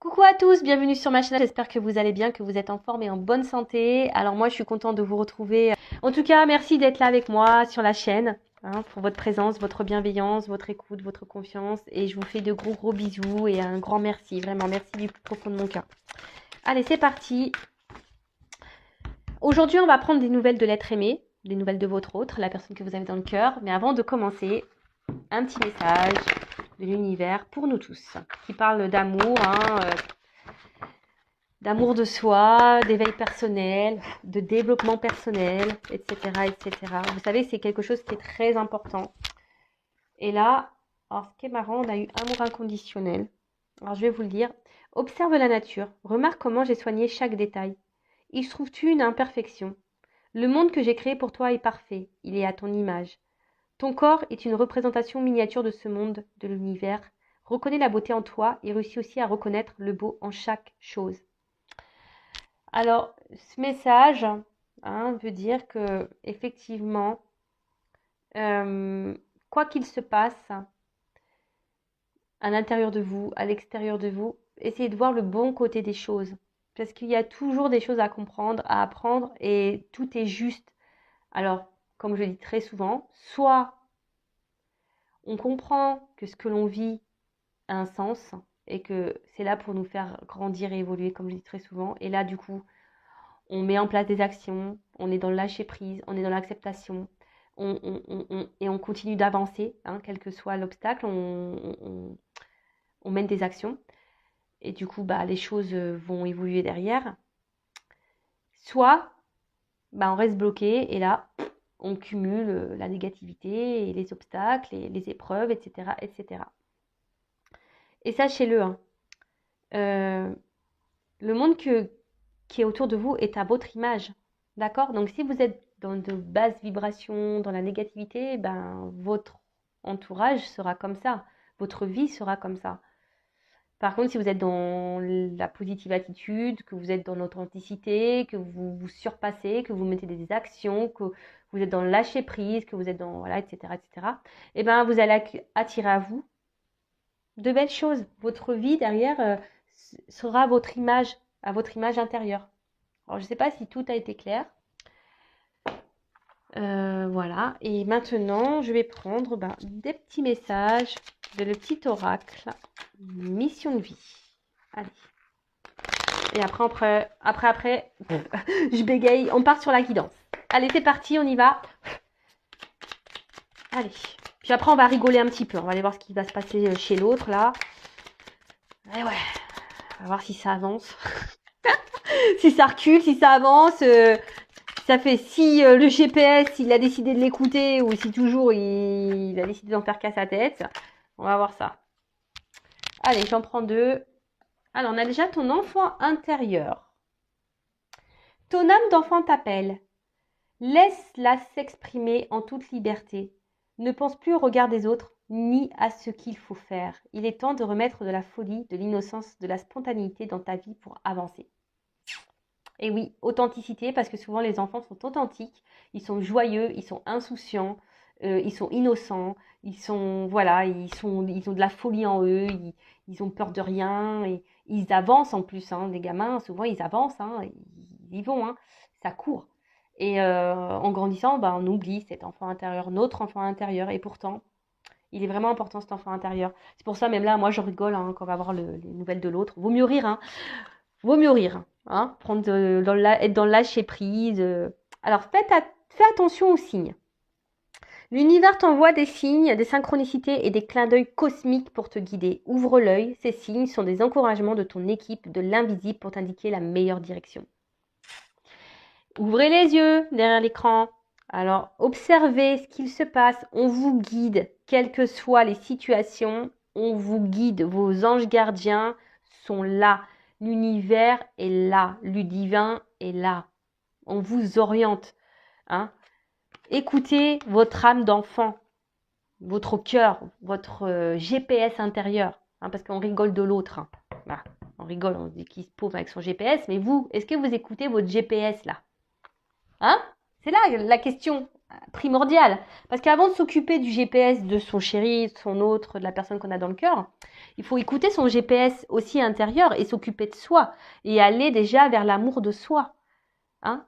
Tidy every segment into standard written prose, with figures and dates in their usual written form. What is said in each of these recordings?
Coucou à tous, bienvenue sur ma chaîne, j'espère que vous allez bien, que vous êtes en forme et en bonne santé. Alors moi je suis contente de vous retrouver. En tout cas, merci d'être là avec moi sur la chaîne, pour votre présence, votre bienveillance, votre écoute, votre confiance. Et je vous fais de gros bisous et un grand merci, vraiment merci du plus profond de mon cœur. Allez, c'est parti. Aujourd'hui on va prendre des nouvelles de l'être aimé, des nouvelles de votre autre, la personne que vous avez dans le cœur. Mais avant de commencer, un petit message de l'univers pour nous tous, qui parle d'amour, d'amour de soi, d'éveil personnel, de développement personnel, etc., etc. Vous savez, c'est quelque chose qui est très important. Et là, alors ce qui est marrant, on a eu amour inconditionnel. Alors je vais vous le dire. Observe la nature, remarque comment j'ai soigné chaque détail. Y trouves-tu une imperfection? Le monde que j'ai créé pour toi est parfait, il est à ton image. Ton corps est une représentation miniature de ce monde, de l'univers. Reconnais la beauté en toi et réussis aussi à reconnaître le beau en chaque chose. Alors, ce message veut dire que effectivement, quoi qu'il se passe à l'intérieur de vous, à l'extérieur de vous, essayez de voir le bon côté des choses. Parce qu'il y a toujours des choses à comprendre, à apprendre, et tout est juste. Alors, comme je dis très souvent, soit on comprend que ce que l'on vit a un sens et que c'est là pour nous faire grandir et évoluer, comme je dis très souvent. Et là, du coup, on met en place des actions, on est dans le lâcher prise, on est dans l'acceptation, et on continue d'avancer, quel que soit l'obstacle, on mène des actions. Et du coup, les choses vont évoluer derrière. Soit, on reste bloqué et là, on cumule la négativité et les obstacles et les épreuves, etc., etc. Et sachez-le, le monde qui est autour de vous est à votre image. D'accord? Donc, si vous êtes dans de basses vibrations, dans la négativité, votre entourage sera comme ça. Votre vie sera comme ça. Par contre, si vous êtes dans la positive attitude, que vous êtes dans l'authenticité, que vous vous surpassez, que vous mettez des actions, que vous êtes dans le lâcher prise, que vous êtes dans, voilà, etc., vous allez attirer à vous de belles choses. Votre vie derrière sera à votre image intérieure. Alors, je ne sais pas si tout a été clair. Voilà. Et maintenant, je vais prendre des petits messages de le petit oracle. Mission de vie. Allez. Et après, je bégaye. On part sur la guidance. Allez, c'est parti, on y va. Allez. Puis après, on va rigoler un petit peu. On va aller voir ce qui va se passer chez l'autre, là. Et ouais. On va voir si ça avance. Si ça recule, si ça avance. Ça fait si le GPS, il a décidé de l'écouter ou si toujours il a décidé d'en faire qu'à sa tête. On va voir ça. Allez, j'en prends deux. Alors, on a déjà ton enfant intérieur. Ton âme d'enfant t'appelle. Laisse-la s'exprimer en toute liberté. Ne pense plus au regard des autres, ni à ce qu'il faut faire. Il est temps de remettre de la folie, de l'innocence, de la spontanéité dans ta vie pour avancer. Et oui, authenticité, parce que souvent les enfants sont authentiques, ils sont joyeux, ils sont insouciants, ils sont innocents, ils ont de la folie en eux, ils ont peur de rien, et ils avancent en plus, les gamins, souvent ils avancent, ils y vont, ça court. Et en grandissant, on oublie cet enfant intérieur, notre enfant intérieur, et pourtant, il est vraiment important cet enfant intérieur. C'est pour ça, même là, moi je rigole quand on va voir les nouvelles de l'autre. Vaut mieux rire, Vaut mieux rire, être dans le lâcher prise. Alors, fais attention aux signes. L'univers t'envoie des signes, des synchronicités et des clins d'œil cosmiques pour te guider. Ouvre l'œil, ces signes sont des encouragements de ton équipe, de l'invisible pour t'indiquer la meilleure direction. Ouvrez les yeux derrière l'écran. Alors, observez ce qu'il se passe. On vous guide, quelles que soient les situations. On vous guide. Vos anges gardiens sont là. L'univers est là. Le divin est là. On vous oriente. Écoutez votre âme d'enfant, votre cœur, votre GPS intérieur. Parce qu'on rigole de l'autre. On rigole, on dit qu'il se pauve avec son GPS. Mais vous, est-ce que vous écoutez votre GPS là? C'est là la question primordiale. Parce qu'avant de s'occuper du GPS de son chéri, de son autre, de la personne qu'on a dans le cœur, Il faut écouter son GPS aussi intérieur et s'occuper de soi et aller déjà vers l'amour de soi. Hein?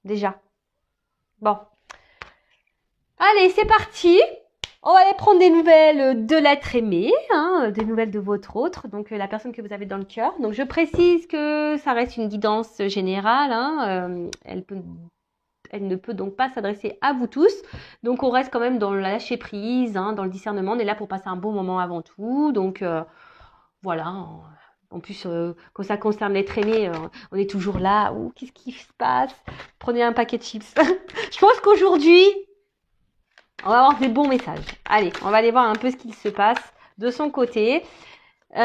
Déjà. Bon. Allez, c'est parti. On va aller prendre des nouvelles de l'être aimé, hein, des nouvelles de votre autre, donc la personne que vous avez dans le cœur. Donc je précise que ça reste une guidance générale, hein, elle ne peut donc pas s'adresser à vous tous. Donc on reste quand même dans le lâcher prise, hein, dans le discernement. On est là pour passer un bon moment avant tout. Donc voilà. En plus, quand ça concerne l'être aimé, on est toujours là. Ouh, qu'est-ce qui se passe? Prenez un paquet de chips. Je pense qu'aujourd'hui, on va avoir des bons messages. Allez, on va aller voir un peu ce qu'il se passe de son côté. Si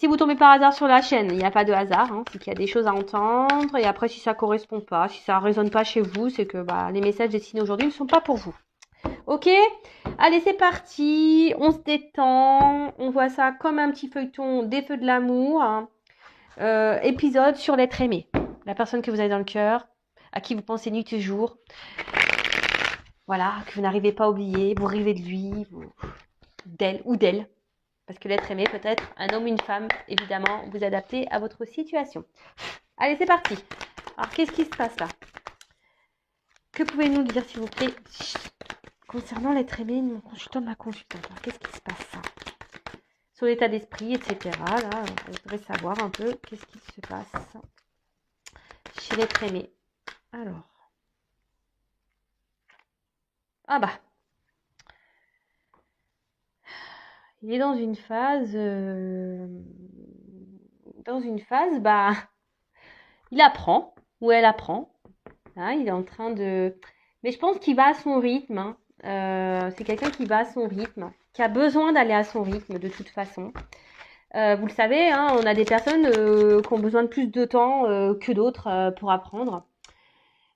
vous tombez par hasard sur la chaîne, il n'y a pas de hasard, hein, c'est qu'il y a des choses à entendre. Et après, si ça correspond pas, si ça résonne pas chez vous, c'est que les messages destinés aujourd'hui ne sont pas pour vous. Ok? Allez, c'est parti. On se détend. On voit ça comme un petit feuilleton des feux de l'amour. Hein. Épisode sur l'être aimé. La personne que vous avez dans le cœur, à qui vous pensez nuit et jour. Voilà, que vous n'arrivez pas à oublier. Vous rêvez de lui, d'elle ou d'elle. Parce que l'être aimé peut être un homme ou une femme, évidemment, vous adaptez à votre situation. Allez, c'est parti. Alors, qu'est-ce qui se passe là? Que pouvez-vous nous dire, s'il vous plaît, concernant l'être aimé, mon consultant, ma consultante? Alors, qu'est-ce qui se passe là? Sur l'état d'esprit, etc. Là, on voudrait savoir un peu qu'est-ce qui se passe chez l'être aimé. Alors. Ah bah. Il est dans une phase, il apprend, ou elle apprend, hein, il est en train de... Mais je pense qu'il va à son rythme, hein. C'est quelqu'un qui va à son rythme, qui a besoin d'aller à son rythme de toute façon. Vous le savez, hein, on a des personnes qui ont besoin de plus de temps que d'autres pour apprendre.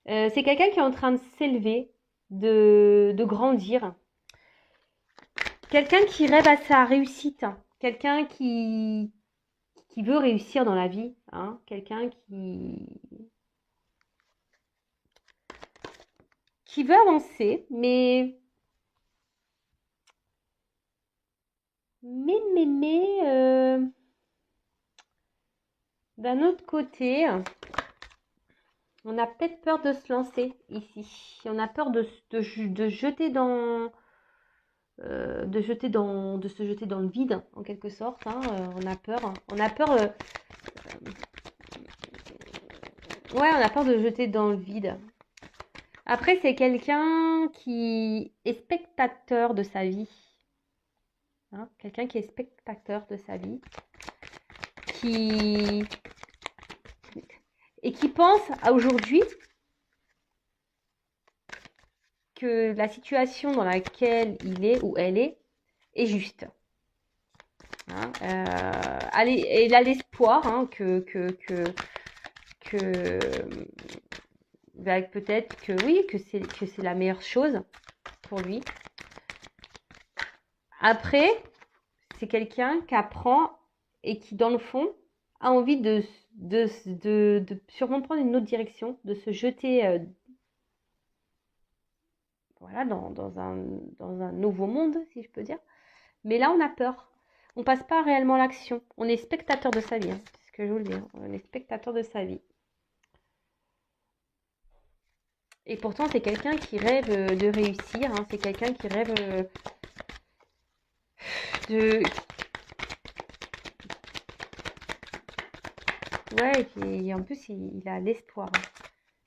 C'est quelqu'un qui est en train de s'élever, de grandir. Quelqu'un qui rêve à sa réussite, hein. Quelqu'un qui veut réussir dans la vie, hein. Quelqu'un qui veut avancer, mais d'un autre côté, on a peut-être peur de se lancer ici. On a peur de jeter de se jeter dans le vide en quelque sorte. Hein. On a peur. Ouais, on a peur de jeter dans le vide. Après, c'est quelqu'un qui est spectateur de sa vie. Hein, quelqu'un qui est spectateur de sa vie. Et qui pense à aujourd'hui que la situation dans laquelle il est ou elle est juste. Hein, et il a l'espoir hein, que peut-être que oui, que c'est la meilleure chose pour lui. Après, c'est quelqu'un qui apprend et qui, dans le fond, a envie de sûrement prendre une autre direction, de se jeter voilà, dans un nouveau monde, si je peux dire. Mais là, on a peur. On passe pas réellement à l'action. On est spectateur de sa vie, hein, c'est ce que je vous le dis. Hein. On est spectateur de sa vie. Et pourtant, c'est quelqu'un qui rêve de réussir. Hein. C'est quelqu'un qui rêve de... Ouais, et en plus, il a l'espoir. Hein.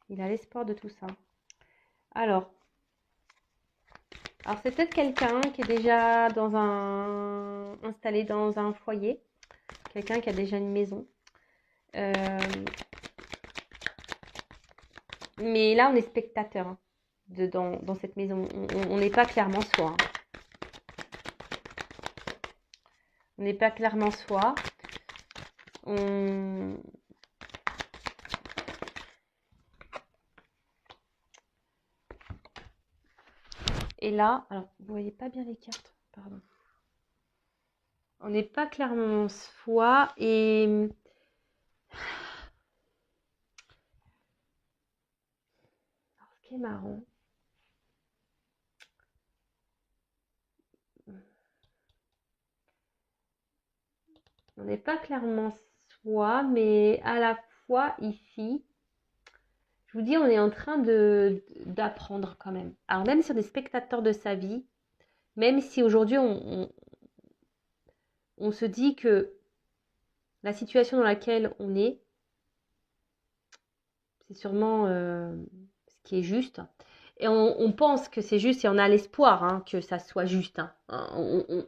Il a l'espoir de tout ça. Alors c'est peut-être quelqu'un qui est déjà installé dans un foyer. Quelqu'un qui a déjà une maison. Mais là, on est spectateur hein, dans cette maison. On n'est pas clairement soi. Hein. On n'est pas clairement soi. Et là, alors, vous voyez pas bien les cartes, pardon. On n'est pas clairement soi et... Alors, ce qui est marrant, On n'est pas clairement soi, mais à la fois ici, je vous dis, on est en train d'apprendre quand même. Alors même si on est spectateur de sa vie, même si aujourd'hui on se dit que la situation dans laquelle on est, c'est sûrement ce qui est juste. Et on pense que c'est juste et on a l'espoir hein, que ça soit juste. Hein.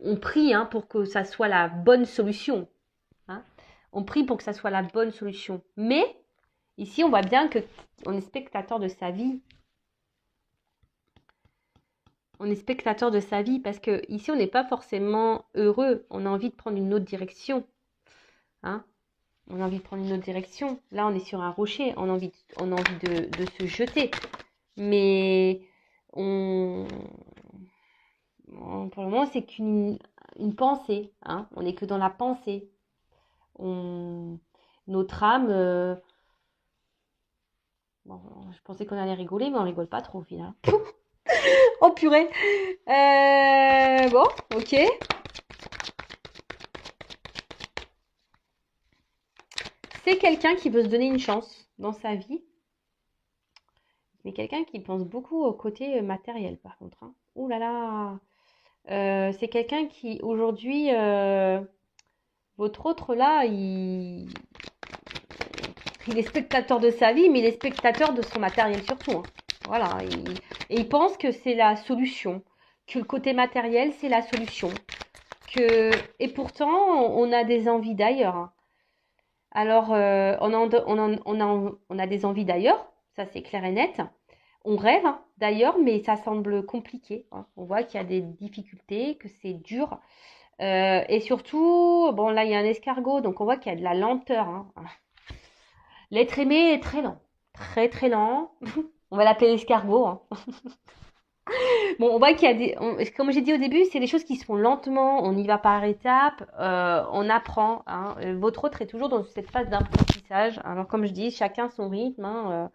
On prie hein, pour que ça soit la bonne solution. Hein. On prie pour que ça soit la bonne solution. Mais ici, on voit bien qu'on est spectateur de sa vie. On est spectateur de sa vie parce que ici, on n'est pas forcément heureux. On a envie de prendre une autre direction. Hein. On a envie de prendre une autre direction. Là, on est sur un rocher. On a envie de se jeter. Mais pour le moment, c'est qu'une pensée. Hein. On n'est que dans la pensée. Notre âme... Bon, je pensais qu'on allait rigoler, mais on rigole pas trop au final. Oh purée. Bon, ok. C'est quelqu'un qui veut se donner une chance dans sa vie. Mais quelqu'un qui pense beaucoup au côté matériel, par contre. Hein. Ouh là là. C'est quelqu'un qui, aujourd'hui, votre autre là, il est spectateur de sa vie, mais il est spectateur de son matériel surtout. Hein. Voilà. Et il pense que c'est la solution. Que le côté matériel, c'est la solution. Et pourtant, on a des envies d'ailleurs. Hein. Alors, on a des envies d'ailleurs, ça c'est clair et net. On rêve hein, d'ailleurs, mais ça semble compliqué. Hein. On voit qu'il y a des difficultés, que c'est dur. Et surtout, bon là il y a un escargot, donc on voit qu'il y a de la lenteur. Hein. L'être aimé est très lent, très très lent. On va l'appeler l'escargot. Hein. Bon, on voit qu'il y a comme j'ai dit au début, c'est des choses qui se font lentement, on y va par étapes, on apprend. Hein. Votre autre est toujours dans cette phase d'apprentissage. Alors comme je dis, chacun son rythme. Hein.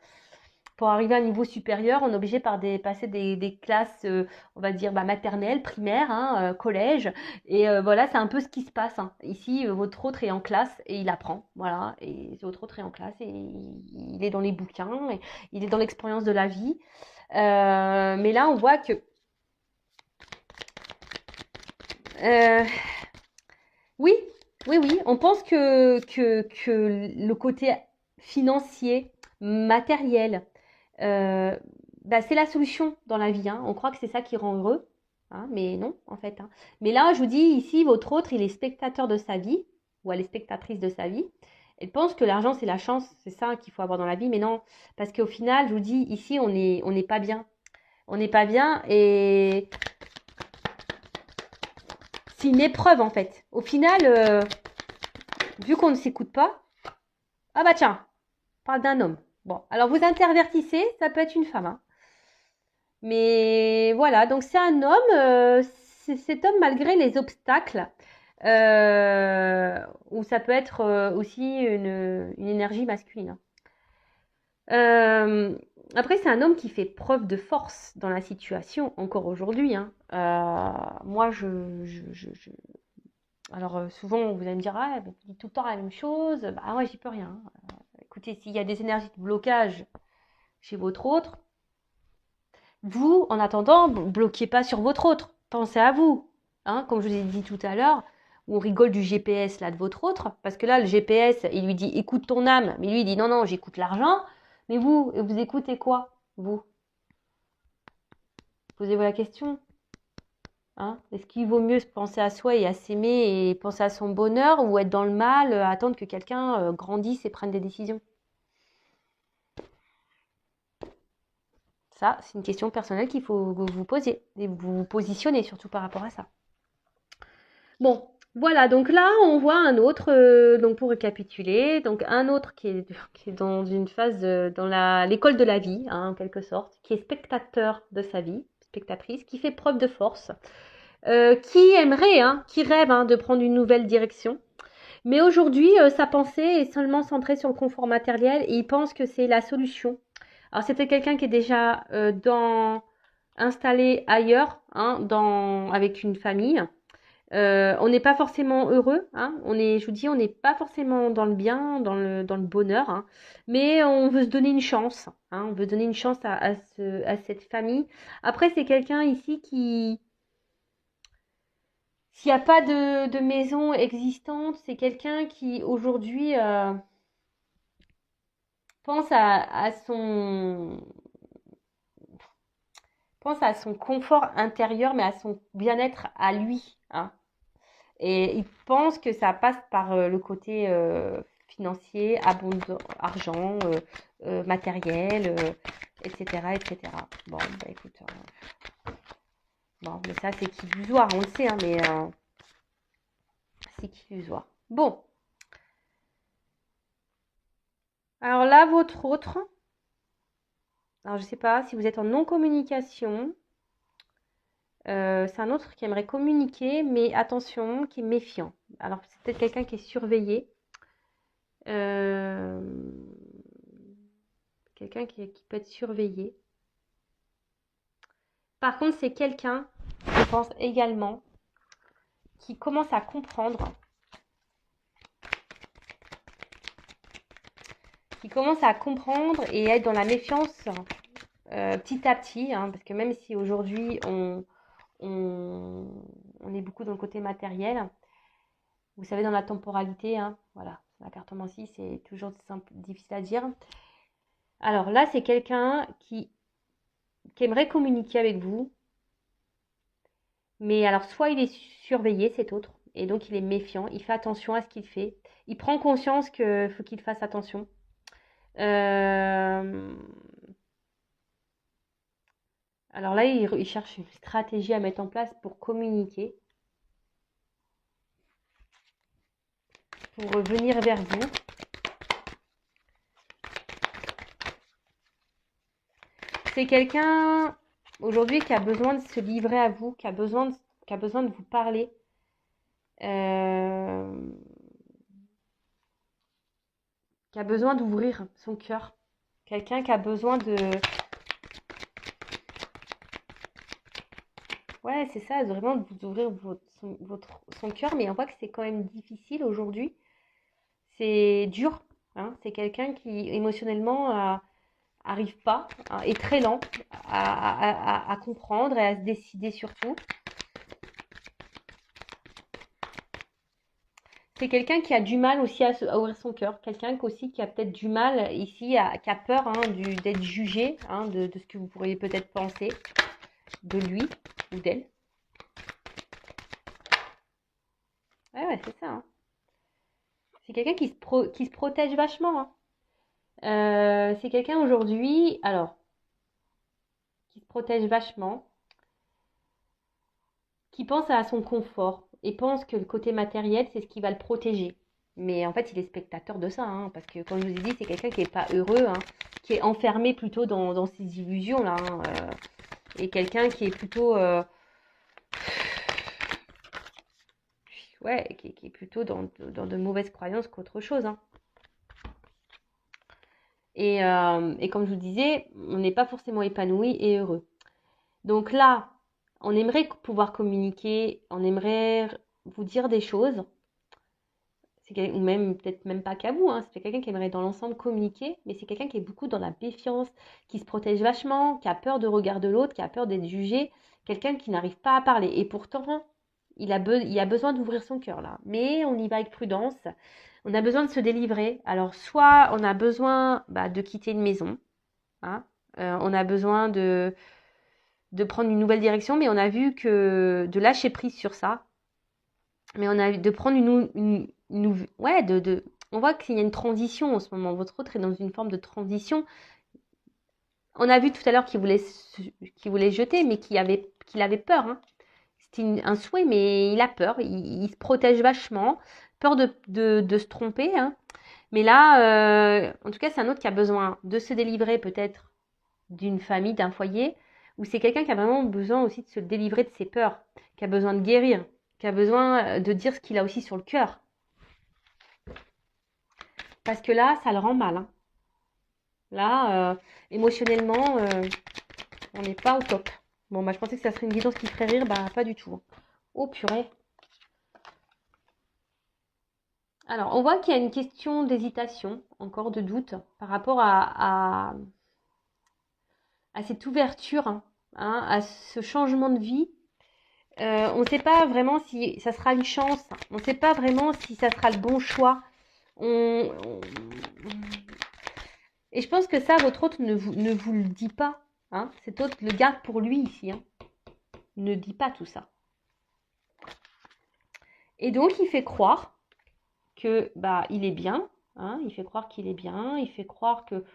Pour arriver à un niveau supérieur, on est obligé par passer des classes, on va dire maternelles, primaires, hein, collège. Et voilà, c'est un peu ce qui se passe. Hein. Ici, votre autre est en classe et il apprend. Voilà, et votre autre est en classe et il est dans les bouquins, et il est dans l'expérience de la vie. Mais là, on voit que oui, oui, on pense que le côté financier, matériel, c'est la solution dans la vie. Hein. On croit que c'est ça qui rend heureux, hein, mais non, en fait. Hein. Mais là, je vous dis, ici, votre autre, il est spectateur de sa vie, ou elle est spectatrice de sa vie. Elle pense que l'argent, c'est la chance, c'est ça qu'il faut avoir dans la vie, mais non. Parce qu'au final, je vous dis, ici, on n'est pas bien. On n'est pas bien et c'est une épreuve, en fait. Au final, vu qu'on ne s'écoute pas, ah bah tiens, on parle d'un homme. Bon, alors vous intervertissez, ça peut être une femme. Hein. Mais voilà, donc c'est un homme, cet homme malgré les obstacles, ou ça peut être aussi une énergie masculine. Après, c'est un homme qui fait preuve de force dans la situation, encore aujourd'hui. Hein. Moi, alors souvent, vous allez me dire, ah, tu dis tout le temps la même chose. Bah ouais, j'y peux rien. Écoutez, s'il y a des énergies de blocage chez votre autre, vous, en attendant, bloquez pas sur votre autre. Pensez à vous. Hein, comme je vous ai dit tout à l'heure, où on rigole du GPS là de votre autre, parce que là, le GPS, il lui dit écoute ton âme, mais lui, il dit non, non, j'écoute l'argent. Mais vous écoutez quoi, vous? Posez-vous la question. Hein, est-ce qu'il vaut mieux penser à soi et à s'aimer et penser à son bonheur ou être dans le mal, attendre que quelqu'un grandisse et prenne des décisions? Ça, c'est une question personnelle qu'il faut vous poser et vous positionner surtout par rapport à ça. Bon, voilà, donc là, on voit un autre, donc pour récapituler, donc un autre qui est dans une phase, dans l'école de la vie, hein, en quelque sorte, qui est spectateur de sa vie, spectatrice, qui fait preuve de force, qui aimerait, hein, qui rêve hein, de prendre une nouvelle direction. Mais aujourd'hui, sa pensée est seulement centrée sur le confort matériel et il pense que c'est la solution. Alors, c'était quelqu'un qui est déjà installé ailleurs, hein, avec une famille. On n'est pas forcément heureux, hein. Je vous dis, on n'est pas forcément dans le bien, dans le bonheur, hein. Mais on veut se donner une chance, hein. On veut donner une chance à cette famille. Après, c'est quelqu'un ici qui, s'il n'y a pas de maison existante, c'est quelqu'un qui aujourd'hui pense pense à son confort intérieur, mais à son bien-être à lui, hein. Et il pense que ça passe par le côté financier, argent, matériel, etc., etc. Bon, bah écoute, bon, mais ça c'est qu'illusoire, on le sait, hein, mais c'est qu'illusoire. Bon, alors là, votre autre, alors je sais pas si vous êtes en non-communication, c'est un autre qui aimerait communiquer, mais attention, qui est méfiant. Alors c'est peut-être quelqu'un qui est surveillé. Euh, Quelqu'un qui peut être surveillé. Par contre, c'est quelqu'un, je pense également, qui commence à comprendre, et être dans la méfiance petit à petit, hein, parce que même si aujourd'hui on est beaucoup dans le côté matériel, vous savez, dans la temporalité, hein, voilà, la cartomancie, c'est toujours difficile à dire. Alors là, c'est quelqu'un qui aimerait communiquer avec vous, mais alors soit il est surveillé, cet autre, et donc il est méfiant, il fait attention à ce qu'il fait, il prend conscience qu'il faut qu'il fasse attention. Alors là, il cherche une stratégie à mettre en place pour communiquer, pour revenir vers vous. C'est quelqu'un aujourd'hui qui a besoin de se livrer à vous, qui a besoin de vous parler. Qui a besoin d'ouvrir son cœur. Quelqu'un qui a besoin de... Ouais, c'est ça, vraiment de vous ouvrir son cœur, mais on voit que c'est quand même difficile aujourd'hui. C'est dur, hein. C'est quelqu'un qui émotionnellement arrive pas, hein, est très lent à comprendre et à se décider surtout. C'est quelqu'un qui a du mal aussi à ouvrir son cœur, quelqu'un aussi qui a peut-être du mal ici, qui a peur, hein, d'être jugé, hein, de ce que vous pourriez peut-être penser de lui ou d'elle. Ouais, c'est ça, hein. C'est quelqu'un qui se protège vachement, hein. C'est quelqu'un aujourd'hui, alors, qui se protège vachement, qui pense à son confort et pense que le côté matériel, c'est ce qui va le protéger. Mais en fait, il est spectateur de ça, hein, parce que comme je vous ai dit, c'est quelqu'un qui n'est pas heureux, hein, qui est enfermé plutôt dans ses illusions, là, hein, et quelqu'un qui est plutôt... ouais, qui est plutôt dans de mauvaises croyances qu'autre chose, hein. Et comme je vous disais, on n'est pas forcément épanoui et heureux. Donc là, on aimerait pouvoir communiquer, on aimerait vous dire des choses, ou même peut-être même pas qu'à vous, hein, c'est quelqu'un qui aimerait dans l'ensemble communiquer, mais c'est quelqu'un qui est beaucoup dans la méfiance, qui se protège vachement, qui a peur de regard de l'autre, qui a peur d'être jugé, quelqu'un qui n'arrive pas à parler. Et pourtant, il a besoin d'ouvrir son cœur là, mais on y va avec prudence. On a besoin de se délivrer. Alors soit on a besoin de quitter une maison, hein, on a besoin de prendre une nouvelle direction, mais on a vu que de lâcher prise sur ça. Mais on a de prendre ouais, on voit qu'il y a une transition en ce moment. Votre autre est dans une forme de transition. On a vu tout à l'heure qu'il voulait jeter, mais qu'il avait peur, hein. C'était un souhait, mais il a peur. Il se protège vachement. Peur de se tromper, hein. Mais là, en tout cas, c'est un autre qui a besoin de se délivrer peut-être d'une famille, d'un foyer, ou c'est quelqu'un qui a vraiment besoin aussi de se délivrer de ses peurs, qui a besoin de guérir, qui a besoin de dire ce qu'il a aussi sur le cœur. Parce que là, ça le rend mal, hein. Là, émotionnellement, on n'est pas au top. Bon, je pensais que ça serait une guidance qui ferait rire, pas du tout. Oh purée. Alors, on voit qu'il y a une question d'hésitation, encore de doute, par rapport à cette ouverture, hein, à ce changement de vie. On ne sait pas vraiment si ça sera une chance, on ne sait pas vraiment si ça sera le bon choix. On- on- Et je pense que ça, votre hôte ne vous le dit pas. Hein. Cet hôte le garde pour lui ici. Hein. Ne dit pas tout ça. Et donc, il fait croire que bah il est bien. Hein. Il fait croire qu'il est bien. Il fait croire que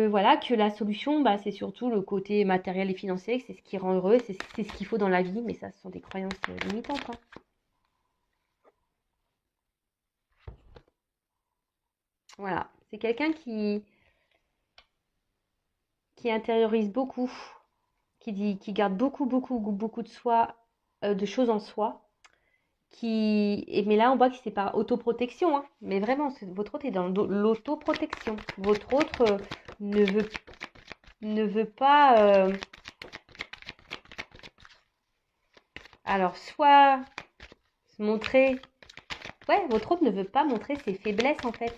voilà que la solution, bah, c'est surtout le côté matériel et financier, que c'est ce qui rend heureux, c'est ce qu'il faut dans la vie. Mais ça, ce sont des croyances limitantes. Hein. Voilà. C'est quelqu'un qui intériorise beaucoup, qui garde beaucoup de soi, de choses en soi, mais là on voit que c'est pas autoprotection, hein, mais vraiment, votre autre est dans l'autoprotection. Votre autre ne veut, ne veut pas, alors soit se montrer, ouais, votre autre ne veut pas montrer ses faiblesses en fait.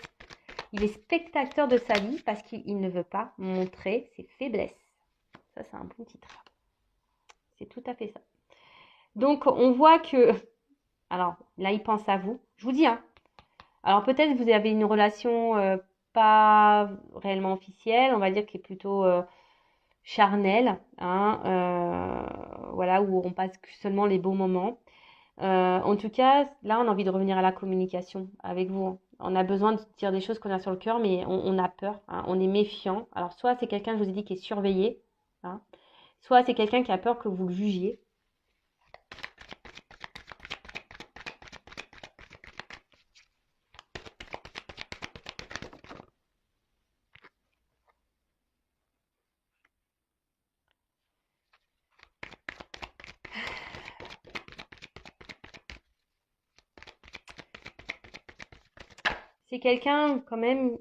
Il est spectateur de sa vie parce qu'il ne veut pas montrer ses faiblesses. Ça, c'est un bon titre. C'est tout à fait ça. Donc, on voit que alors là, il pense à vous. Je vous dis, hein. Alors peut-être vous avez une relation pas réellement officielle, on va dire qui est plutôt charnelle, hein, voilà, où on passe seulement les beaux moments. En tout cas, là, on a envie de revenir à la communication avec vous. Hein. On a besoin de dire des choses qu'on a sur le cœur, mais on a peur, hein, on est méfiant. Alors soit c'est quelqu'un, je vous ai dit, qui est surveillé, hein, soit c'est quelqu'un qui a peur que vous le jugiez. C'est quelqu'un quand même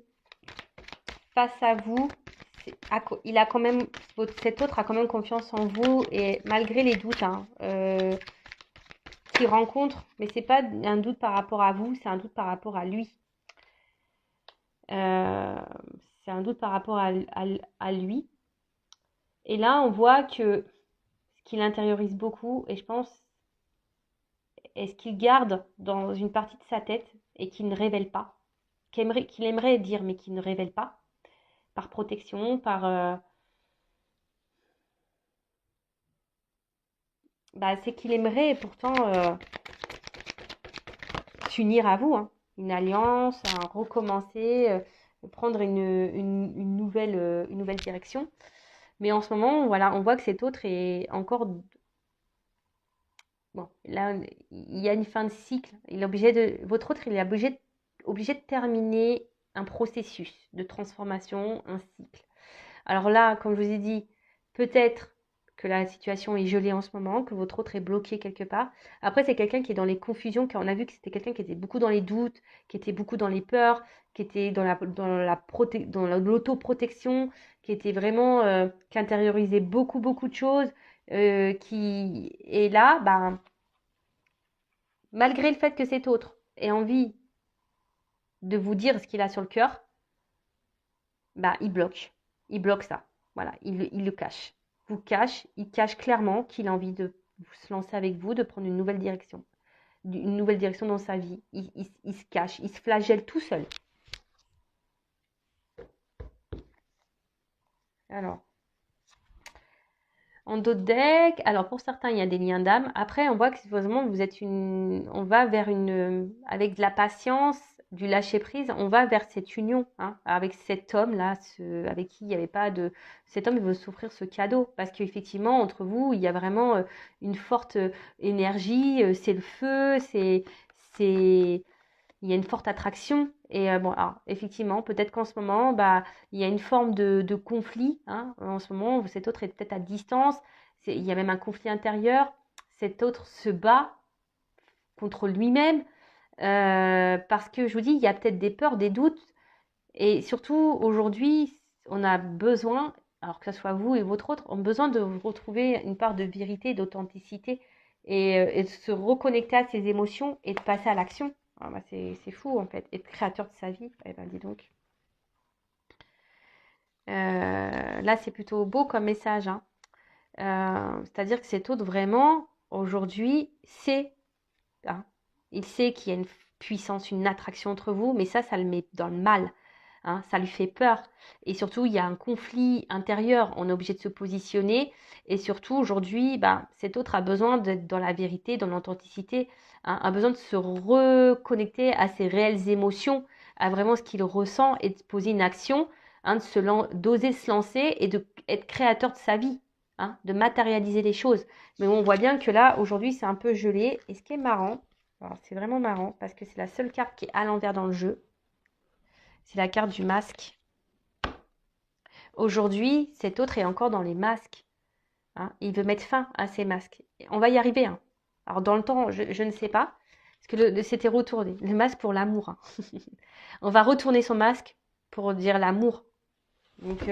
face à vous, il a quand même, cet autre a quand même confiance en vous et malgré les doutes hein, qu'il rencontre, mais c'est pas un doute par rapport à vous, c'est un doute par rapport à lui. Euh, c'est un doute par rapport à lui. Et là, on voit que ce qu'il intériorise beaucoup, et je pense, est ce qu'il garde dans une partie de sa tête et qu'il ne révèle pas, qu'il aimerait dire mais qu'il ne révèle pas, par protection, bah, c'est qu'il aimerait pourtant s'unir à vous, hein. Une alliance, un recommencer, prendre une nouvelle direction. Mais en ce moment, voilà, on voit que cet autre est encore. Bon, là, il y a une fin de cycle. Votre autre, il est obligé de terminer un processus de transformation, un cycle. Alors là, comme je vous ai dit, peut-être que la situation est gelée en ce moment, que votre autre est bloqué quelque part. Après, c'est quelqu'un qui est dans les confusions, car on a vu que c'était quelqu'un qui était beaucoup dans les doutes, qui était beaucoup dans les peurs, qui était dans l'autoprotection, qui était vraiment, qui intériorisait beaucoup de choses, qui est là, ben, malgré le fait que cet autre ait envie de vous dire ce qu'il a sur le cœur, bah, il bloque. Il bloque ça. Voilà, il le cache. Il cache clairement qu'il a envie de se lancer avec vous, de prendre une nouvelle direction dans sa vie. Il se cache, il se flagelle tout seul. Alors, en d'autres decks, alors pour certains, il y a des liens d'âme. Après, on voit que supposément on va vers avec de la patience, du lâcher prise, on va vers cette union, hein, avec cet homme-là, avec qui il n'y avait pas de, cet homme, il veut s'offrir ce cadeau parce qu'effectivement, entre vous, il y a vraiment une forte énergie, c'est le feu, c'est, il y a une forte attraction. Et bon, alors, effectivement, peut-être qu'en ce moment, bah, il y a une forme de conflit. Hein. En ce moment, cet autre est peut-être à distance. Il y a même un conflit intérieur. Cet autre se bat contre lui-même. Parce que je vous dis, il y a peut-être des peurs, des doutes. Et surtout, aujourd'hui, on a besoin, alors que ce soit vous et votre autre, on a besoin de retrouver une part de vérité, d'authenticité et de se reconnecter à ses émotions et de passer à l'action. Ah bah c'est fou en fait, être créateur de sa vie. Eh ben dis donc. Là c'est plutôt beau comme message, hein. C'est-à-dire que cet autre vraiment aujourd'hui sait, hein, il sait qu'il y a une puissance, une attraction entre vous, mais ça le met dans le mal. Hein, ça lui fait peur. Et surtout, il y a un conflit intérieur. On est obligé de se positionner. Et surtout, aujourd'hui, bah, cet autre a besoin d'être dans la vérité, dans l'authenticité, hein, a besoin de se reconnecter à ses réelles émotions, à vraiment ce qu'il ressent et de poser une action, hein, d'oser se lancer et d'être créateur de sa vie, hein, de matérialiser les choses. Mais on voit bien que là, aujourd'hui, c'est un peu gelé. Et ce qui est marrant, alors c'est vraiment marrant parce que c'est la seule carte qui est à l'envers dans le jeu. C'est la carte du masque. Aujourd'hui, cet autre est encore dans les masques, hein. Il veut mettre fin à ces masques. On va y arriver, hein. Alors dans le temps, je ne sais pas, parce que c'était retourné. Le masque pour l'amour, hein. On va retourner son masque pour dire l'amour. Donc,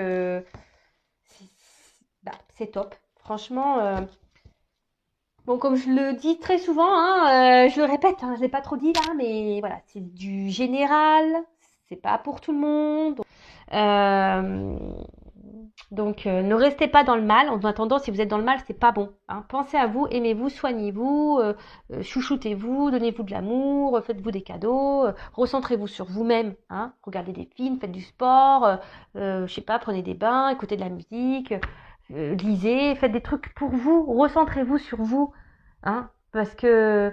c'est top. Franchement, bon, comme je le dis très souvent, hein, je le répète, hein, je ne l'ai pas trop dit là, mais voilà, c'est du général, c'est pas pour tout le monde. Euh, donc, ne restez pas dans le mal. En attendant, si vous êtes dans le mal, c'est pas bon, hein. Pensez à vous, aimez-vous, soignez-vous, chouchoutez-vous, donnez-vous de l'amour, faites-vous des cadeaux, recentrez-vous sur vous-même, hein. Regardez des films, faites du sport, je sais pas, prenez des bains, écoutez de la musique, lisez, faites des trucs pour vous, recentrez-vous sur vous, hein, parce que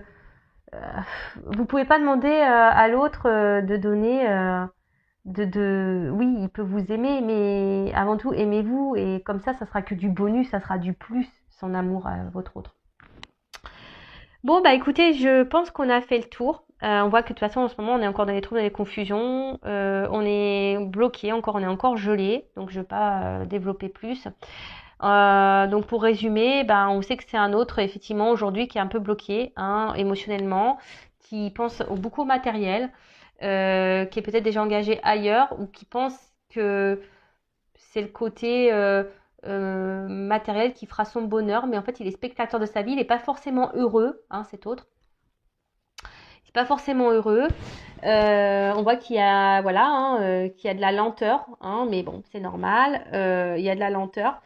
vous pouvez pas demander à l'autre de donner. Oui, il peut vous aimer, mais avant tout, aimez-vous. Et comme ça sera que du bonus, ça sera du plus, son amour à votre autre. Bon, bah écoutez, je pense qu'on a fait le tour. On voit que de toute façon, en ce moment, on est encore dans les troubles, dans les confusions. On est bloqué, on est encore gelé. Donc, je ne vais pas développer plus. Donc, pour résumer, ben, on sait que c'est un autre, effectivement, aujourd'hui, qui est un peu bloqué, hein, émotionnellement, qui pense beaucoup au matériel. Qui est peut-être déjà engagé ailleurs ou qui pense que c'est le côté matériel qui fera son bonheur, mais en fait il est spectateur de sa vie, il n'est pas forcément heureux, hein, cet autre. Il n'est pas forcément heureux. On voit qu'il y a, voilà, hein, qu'il y a de la lenteur, hein, mais bon, c'est normal. Il y a de la lenteur.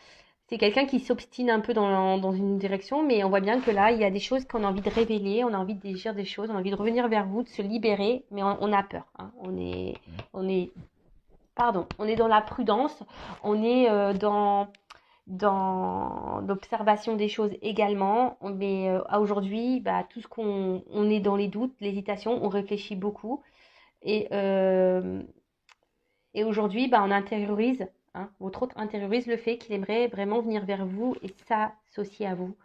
C'est quelqu'un qui s'obstine un peu dans une direction, mais on voit bien que là, il y a des choses qu'on a envie de révéler, on a envie de dire des choses, on a envie de revenir vers vous, de se libérer, mais on a peur, hein. On est dans la prudence, on est dans l'observation des choses également, mais aujourd'hui, bah, tout ce on est dans les doutes, l'hésitation, on réfléchit beaucoup, et, euh, et aujourd'hui, bah, on intériorise, hein, votre autre intériorise le fait qu'il aimerait vraiment venir vers vous et s'associer à vous,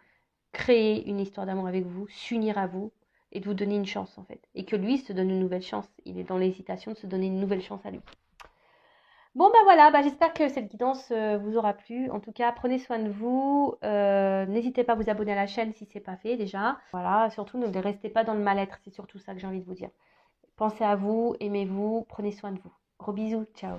créer une histoire d'amour avec vous, s'unir à vous et de vous donner une chance en fait. Et que lui se donne une nouvelle chance. Il est dans l'hésitation de se donner une nouvelle chance à lui. Bon ben voilà, bah, j'espère que cette guidance vous aura plu. En tout cas, prenez soin de vous. N'hésitez pas à vous abonner à la chaîne si ce n'est pas fait déjà. Voilà, surtout ne restez pas dans le mal-être. C'est surtout ça que j'ai envie de vous dire. Pensez à vous, aimez-vous, prenez soin de vous. Gros bisous, ciao.